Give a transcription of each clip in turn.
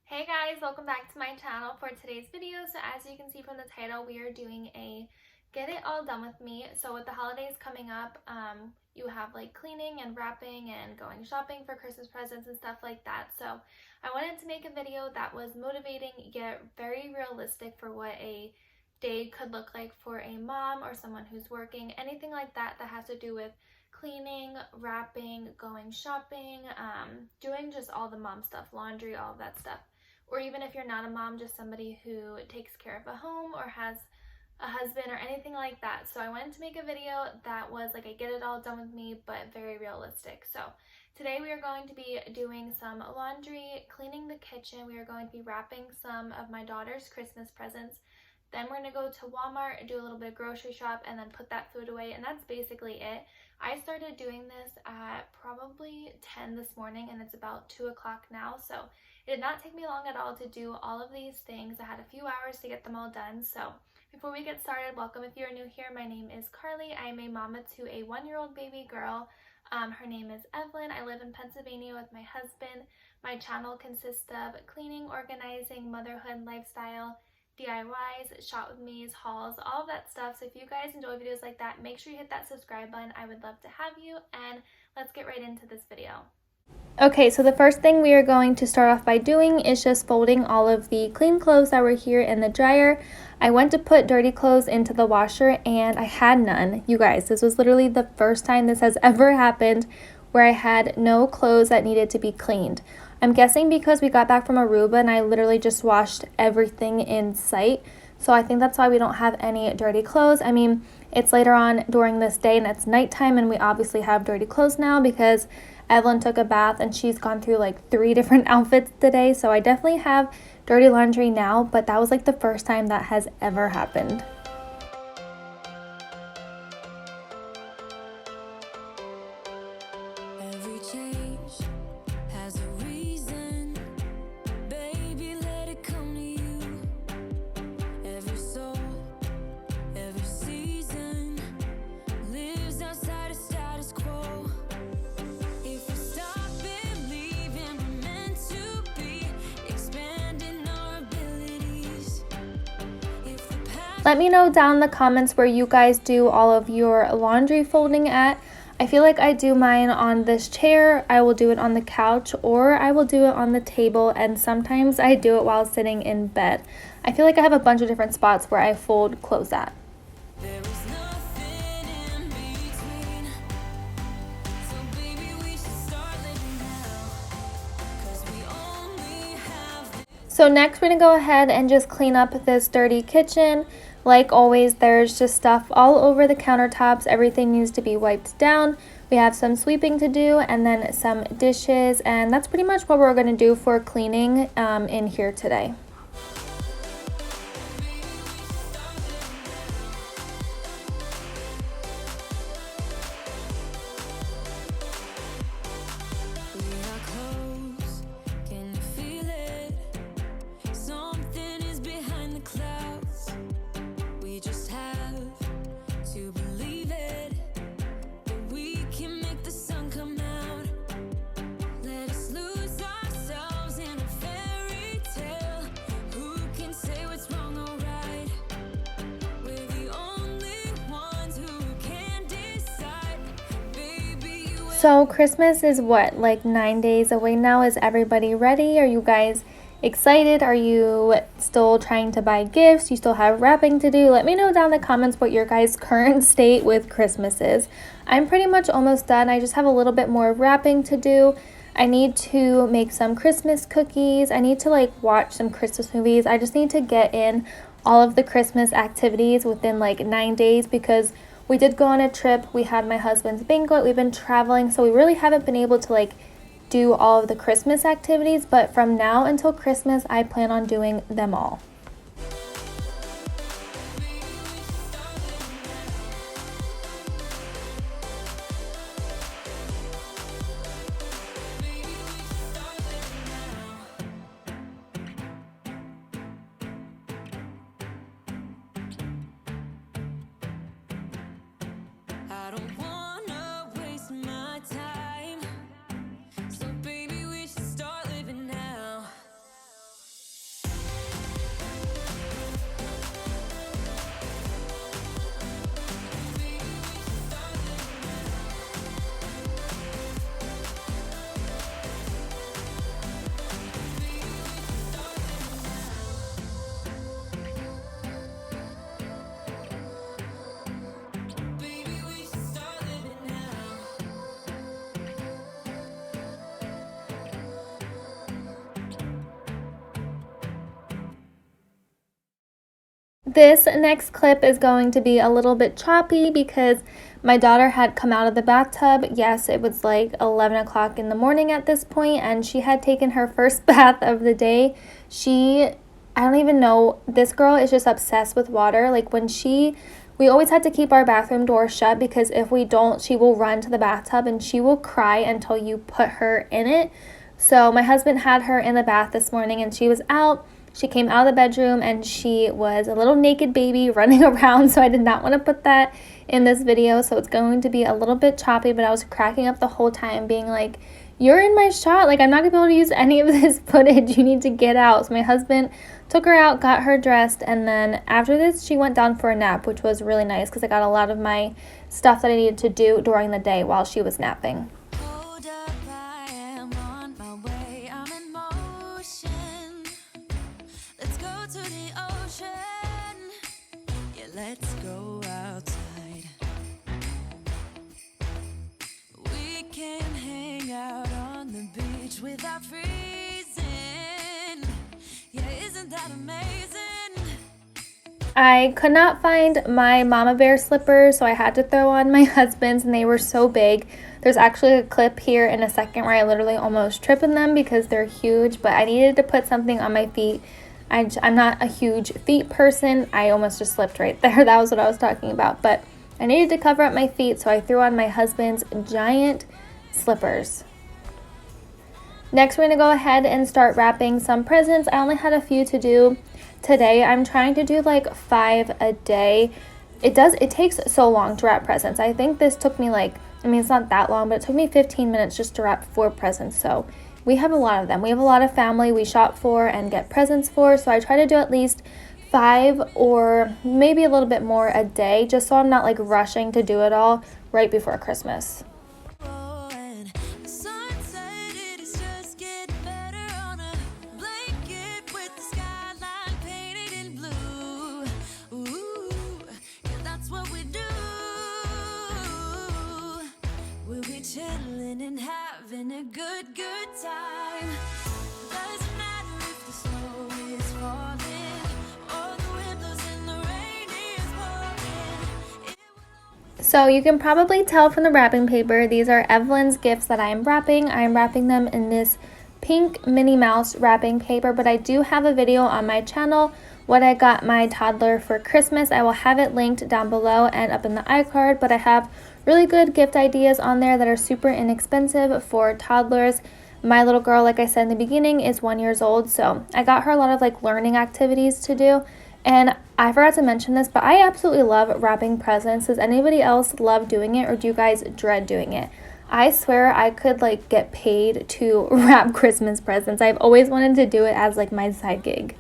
Hey guys, welcome back to my channel for today's video. So as you can see from the title, we are doing a get it all done with me. So with the holidays coming up, you have like cleaning and wrapping and going shopping for Christmas presents and stuff like that. So I wanted to make a video that was motivating yet very realistic for what a day could look like for a mom or someone who's working, anything like that that has to do with cleaning, wrapping, going shopping, doing just all the mom stuff, laundry, all of that stuff. Or even if you're not a mom, just somebody who takes care of a home or has a husband or anything like that. So I wanted to make a video that was like a get it all done with me, but very realistic. So today we are going to be doing some laundry, cleaning the kitchen. We are going to be wrapping some of my daughter's Christmas presents. Then we're going to go to Walmart, do a little bit of grocery shop, and then put that food away. And that's basically it. I started doing this at probably 10 this morning, and it's about 2 o'clock now. So it did not take me long at all to do all of these things. I had a few hours to get them all done. So before we get started, welcome if you're new here. My name is Carly. I am a mama to a 1-year-old baby girl. Her name is Evelyn. I live in Pennsylvania with my husband. My channel consists of cleaning, organizing, motherhood, lifestyle, DIYs, shop with me's, hauls, all of that stuff. So if you guys enjoy videos like that, make sure you hit that subscribe button. I would love to have you, and let's get right into this video. Okay, so the first thing we are going to start off by doing is just folding all of the clean clothes that were here in the dryer. I went to put dirty clothes into the washer and I had none. You guys, this was literally the first time this has ever happened where I had no clothes that needed to be cleaned. I'm guessing because we got back from Aruba and I literally just washed everything in sight. So I think that's why we don't have any dirty clothes. I mean, it's later on during this day and it's nighttime, and we obviously have dirty clothes now because Evelyn took a bath and she's gone through like 3 different outfits today. So I definitely have dirty laundry now, but that was like the first time that has ever happened. Let me know down in the comments where you guys do all of your laundry folding at. I feel like I do mine on this chair, I will do it on the couch, or I will do it on the table, and sometimes I do it while sitting in bed. I feel like I have a bunch of different spots where I fold clothes at. So next we're going to go ahead and just clean up this dirty kitchen. Like always, there's just stuff all over the countertops. Everything needs to be wiped down. We have some sweeping to do and then some dishes, and that's pretty much what we're going to do for cleaning in here today. So Christmas is what, like 9 days away now? Is everybody ready? Are you guys excited? Are you still trying to buy gifts? You still have wrapping to do? Let me know down in the comments what your guys' current state with Christmas is. I'm pretty much almost done. I just have a little bit more wrapping to do. I need to make some Christmas cookies. I need to like watch some Christmas movies. I just need to get in all of the Christmas activities within like 9 days because we did go on a trip. We had my husband's banquet. We've been traveling, so we really haven't been able to like do all of the Christmas activities, but from now until Christmas, I plan on doing them all. This next clip is going to be a little bit choppy because my daughter had come out of the bathtub. Yes, it was like 11 o'clock in the morning at this point, and she had taken her first bath of the day. I don't even know, this girl is just obsessed with water. Like we always had to keep our bathroom door shut because if we don't, she will run to the bathtub and she will cry until you put her in it. So my husband had her in the bath this morning and she was out. She came out of the bedroom and she was a little naked baby running around, so I did not want to put that in this video, so it's going to be a little bit choppy, but I was cracking up the whole time being like, you're in my shot, like I'm not gonna be able to use any of this footage, you need to get out. So my husband took her out, got her dressed, and then after this she went down for a nap, which was really nice because I got a lot of my stuff that I needed to do during the day while she was napping. Let's go outside. We can hang out on the beach without freezing. Yeah, isn't that amazing? I could not find my mama bear slippers, so I had to throw on my husband's, and they were so big. There's actually a clip here in a second where I literally almost trip in them because they're huge, but I needed to put something on my feet. I'm not a huge feet person. I almost just slipped right there. That was what I was talking about. But I needed to cover up my feet, so I threw on my husband's giant slippers. Next, we're going to go ahead and start wrapping some presents. I only had a few to do today. I'm trying to do like 5 a day. It takes so long to wrap presents. I think this took me it's not that long, but it took me 15 minutes just to wrap 4 presents. So we have a lot of them. We have a lot of family we shop for and get presents for, so I try to do at least 5 or maybe a little bit more a day, just so I'm not like rushing to do it all right before Christmas. Chilling and having a good time. Doesn't matter if the snow is falling or the wind blows and the rain is pouring. So you can probably tell from the wrapping paper, these are Evelyn's gifts that I am wrapping. I am wrapping them in this pink Minnie Mouse wrapping paper, but I do have a video on my channel what I got my toddler for Christmas. I will have it linked down below and up in the iCard, but I have really good gift ideas on there that are super inexpensive for toddlers. My little girl, like I said in the beginning, is 1 year old, so I got her a lot of like learning activities to do. And I forgot to mention this, but I absolutely love wrapping presents. Does anybody else love doing it, or do you guys dread doing it? I swear I could like get paid to wrap Christmas presents. I've always wanted to do it as like my side gig.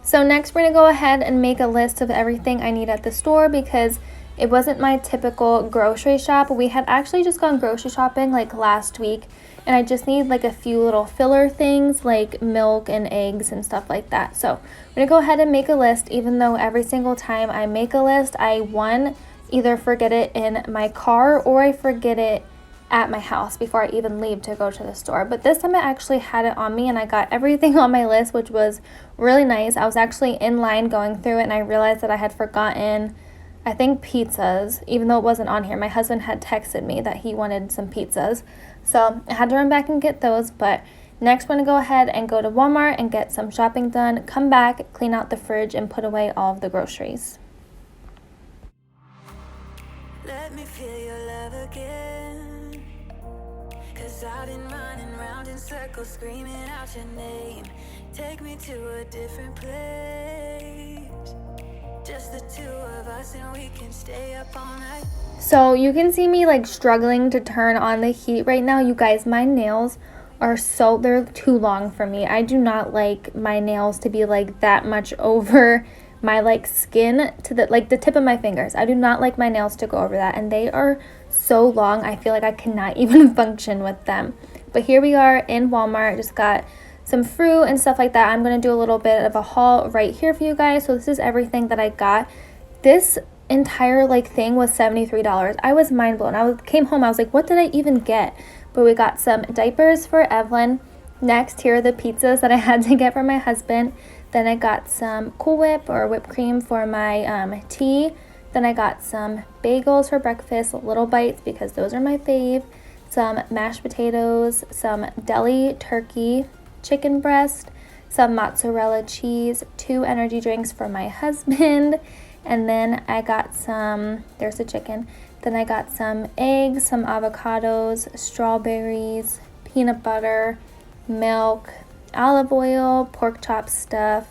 So next we're going to go ahead and make a list of everything I need at the store because it wasn't my typical grocery shop. We had actually just gone grocery shopping like last week, and I just need like a few little filler things like milk and eggs and stuff like that. So I'm going to go ahead and make a list, even though every single time I make a list, I either forget it in my car or I forget it at my house before I even leave to go to the store. But this time I actually had it on me and I got everything on my list, which was really nice. I was actually in line going through it and I realized that I had forgotten, I think, pizzas, even though it wasn't on here. My husband had texted me that he wanted some pizzas, so I had to run back and get those. But next we're going to go ahead and go to Walmart and get some shopping done, come back, clean out the fridge, and put away all of the groceries. Let me feel your love again, 'cause I've been running round in circles screaming out your name. Take me to a different place, just the two of us, and we can stay up all night. So you can see me like struggling to turn on the heat right now. You guys, my nails are they're too long for me. I do not like my nails to be like that much over my like skin to the tip of my fingers. I do not like my nails to go over that, and they are so long. I feel like I cannot even function with them. But here we are in Walmart. Just got some fruit and stuff like that. I'm going to do a little bit of a haul right here for you guys. So this is everything that I got. This entire like thing was $73. I was mind blown. Came home, I was like, what did I even get? But we got some diapers for Evelyn. Next, here are the pizzas that I had to get for my husband. Then I got some Cool Whip or whipped cream for my tea. Then I got some bagels for breakfast, little bites because those are my fave. Some mashed potatoes, some deli turkey, chicken breast, some mozzarella cheese, 2 energy drinks for my husband. And then I got some, there's the chicken. Then I got some eggs, some avocados, strawberries, peanut butter, milk, olive oil, pork chop stuff,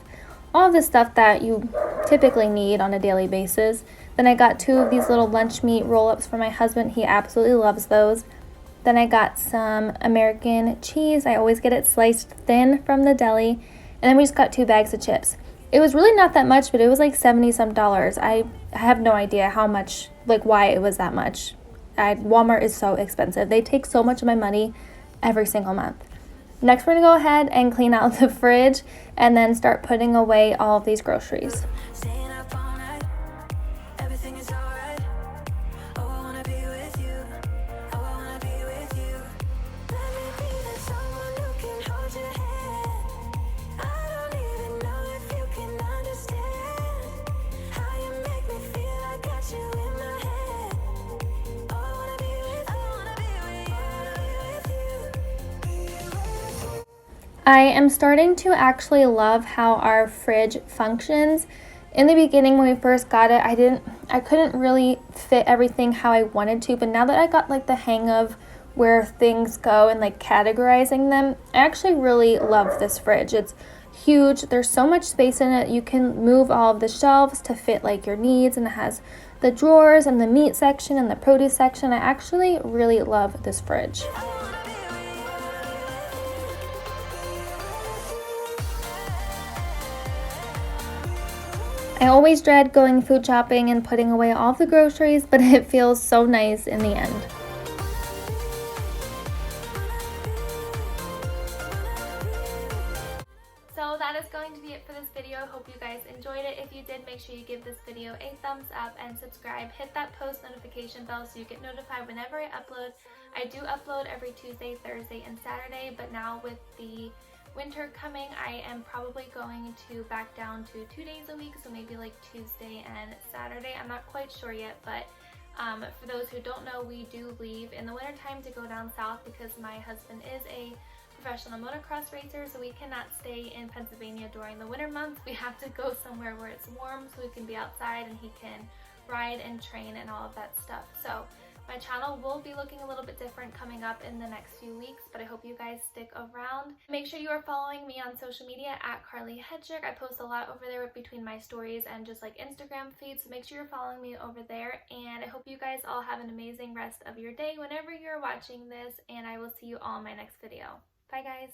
all the stuff that you typically need on a daily basis. Then I got 2 of these little lunch meat roll-ups for my husband. He absolutely loves those. Then I got some American cheese. I always get it sliced thin from the deli. And then we just got 2 bags of chips. It was really not that much, but it was like $70 some. I have no idea how much, like why it was that much. Walmart is so expensive. They take so much of my money every single month. Next, we're gonna go ahead and clean out the fridge and then start putting away all of these groceries. Staying up all night, everything is alright. Oh, I wanna be with you. Oh, I wanna be with you. Let me be the someone who can hold your hand. I don't even know if you can understand how you make me feel. I got you in my head. Oh, I wanna be with you. I wanna be with you. I wanna be with you. I am starting to actually love how our fridge functions. In the beginning when we first got it, I couldn't really fit everything how I wanted to, but now that I got like the hang of where things go and like categorizing them, I actually really love this fridge. It's huge. There's so much space in it. You can move all of the shelves to fit like your needs, and it has the drawers and the meat section and the produce section. I actually really love this fridge. I always dread going food shopping and putting away all the groceries, but it feels so nice in the end. So that is going to be it for this video. I hope you guys enjoyed it. If you did, make sure you give this video a thumbs up and subscribe. Hit that post notification bell so you get notified whenever I upload. I do upload every Tuesday, Thursday, and Saturday, but now with the winter coming, I am probably going to back down to 2 days a week, so maybe like Tuesday and Saturday. I'm not quite sure yet, but for those who don't know, we do leave in the wintertime to go down south because my husband is a professional motocross racer, so we cannot stay in Pennsylvania during the winter months. We have to go somewhere where it's warm so we can be outside and he can ride and train and all of that stuff. So my channel will be looking a little bit different coming up in the next few weeks, but I hope you guys stick around. Make sure you are following me on social media at Carlie Hetrick. I post a lot over there between my stories and just like Instagram feeds, so make sure you're following me over there. And I hope you guys all have an amazing rest of your day whenever you're watching this, and I will see you all in my next video. Bye guys!